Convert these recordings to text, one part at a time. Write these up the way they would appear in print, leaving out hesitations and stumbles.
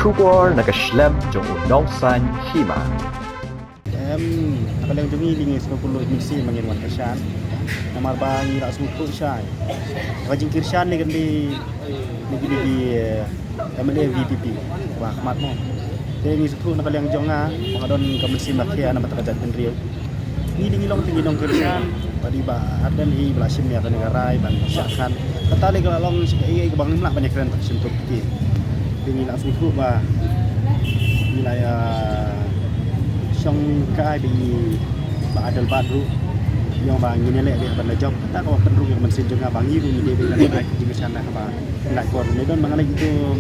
Shubor nakaslem jong unong san hima. Akalang jungi lingis ko pulo misi mangirwan kersan. Namar bangi rak suku syai. Rajin kersan ni gandi di MLA VPP. Wah, mat mo. Tengi suku nakalang jonga mengadon kamisi makia nama terkajat pendriu. Ni long tinggi long kersan. Padi ba adan hi belasim ya negara ban syakan. Katale kalau long sikai ke bangim lah banyak keren tak sentuh ki. Tengi rak suku ba wilayah Song kai di Adel Badru yang bangi ni lek dia benda job tak kau penrung yang mensin juga bangi ru dia bila nak di sana apa nak kor ni don mangalai itu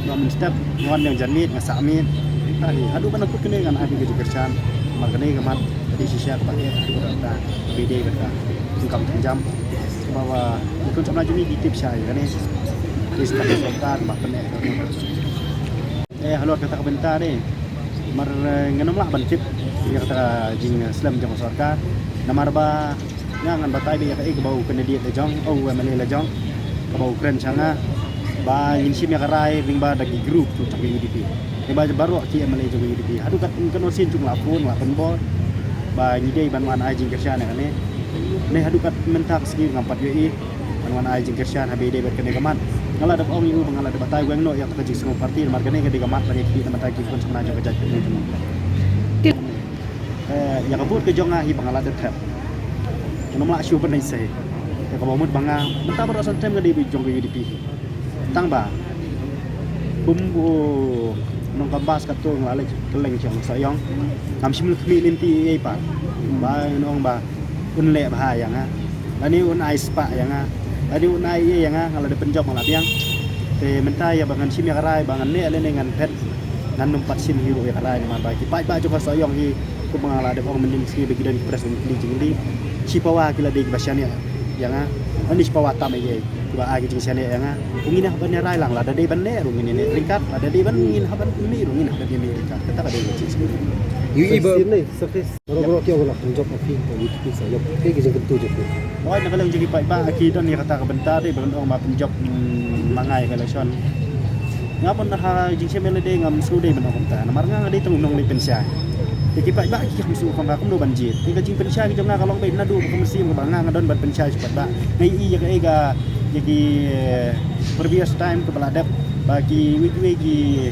non step wan yang janit ngasamit tadi aduh kan aku kena kan abi ke kerjaan makane kamat di sisa pakai ada BD berkah income jam bahwa ikut sama jumi di tips saya kan ni di sekitar sekitar bahkan halo kata bentar ni mar nganom lah bancip dia kata jing Islam jang sarkar namar ba ngangan batai bi ka bau kena dia lejong MLA lejong ka bau kren changa ba insim ya karai ring ba dagi group tu tak UDP ni ba baru ki MLA jong UDP aduh kat keno sin cung lapun lapun bol ba ngide ban wan ai jing kerjaan kan ni aduh kat mentak segi ngampat UI ban wan ai jing kerjaan habede ber kene gaman ngala ada ong yu ngala ada batai weng no yang terjadi semua parti margane ke digamat lagi ki nama tagi kon sebenarnya kerja ni yang kabut ke jonga hi bangala de thap nom la shu ban nei se ke ko mut banga menta ber son tem ke di jong ke UDP tang ba bumbu nong kambas ka tu ngala keleng chong sayong kam sim mi linti ei pa ba nong ba un le ba yang a ani un ai spa yang a tadi unai ye yang ngala de penjob ngala biang te mentai ya bangan sim ya karai bangan ne ale dengan pet nan numpat sim hiru ya karai ma ba ki pai ba jo ka soyong hi ku mangala de ong mending ski bagi dan presiden li jingli sipawa kila de basyania yang ani sipawa tam ye ba agi jing syania yang ungina ban ne rai lang la de ban ne rungin ne ringkat ada de ban ngin haban ni rungin haban ni ringkat kata ka de jing Yui ba ni sakis boro-boro kyo la penjob api UDP sayop ke gijing kentu je. Wah, nak kalau jadi pai-pai kita ni kata kebentar deh, baru orang makan job mangai kalau son. Ngapun dah jing semele deh ngam sude benar kita. Namar ngang ada tengung nong pensia. Jadi pai-pai kita musuh kau ngakam do banjir. Jika jing pensia kita ngak kalau baik nadu kau mesti ngebang ngadon ban pensia cepat ba. Ngai iya ke ega jadi previous time ke beladap bagi wiki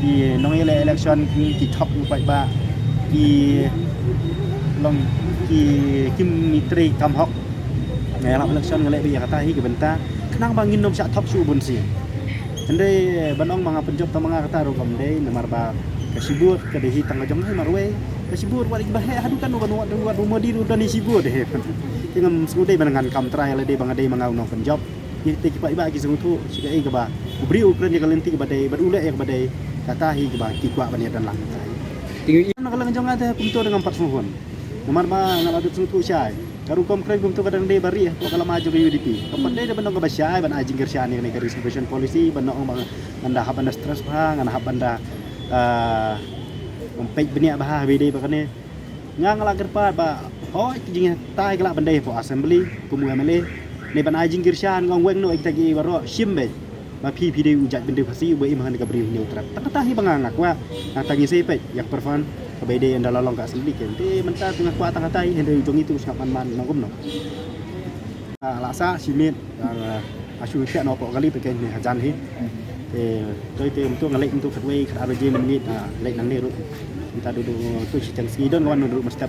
di nong election di top pai-pai di long kim mitri kam hok ngày làm election ngale bi kata hi ke benta kenang bangin nom sak top su bun si ende banong mga penjob ta mga kata ro kam dei namar ba kasibur ke dehi tang jong hai marwe kasibur wali bah hadu kan wan rumah di rudan sibur deh tingam sude banangan kam trial de bang ade mga unong penjob ni te ki pai ba ki sung thu sika e ke ba ubri ukren je kalenti ke badai berule ya ke badai kata hi ke ba ki kwa ban dan lang tinggi nak lang jong ada punto dengan 4 suhun Nomor ba nak adut sung tu syai. Karu kom kren gum tu kadang de bari kalau maju ke UDP. Kapan de benong ke basyai ban ajing kersyani ni garis supervision policy benong bang anda hab anda stress bang anda hab anda pej benia bah BD bakane. Ngang la gerpa ba hoi jing tai kelak bandai for assembly kumu MLA ni ban ajing kersyan ngong weng no tagi baro simbe. Ba PPD ujat bende pasi ube imhan ke beri neutral. Tak tahi bangangak wa tangi sepet yak perfan kabede yang dalam longkak sedih kan te mentar tengah kuat tengah tai hendak ujung itu sangat man nongum no laksa simit asu tiak no pok kali pakai ni hajan hi toi te untuk ngalek untuk kedua kada je menit lek nang ni ru kita duduk tu cicang sidon kawan duduk mesti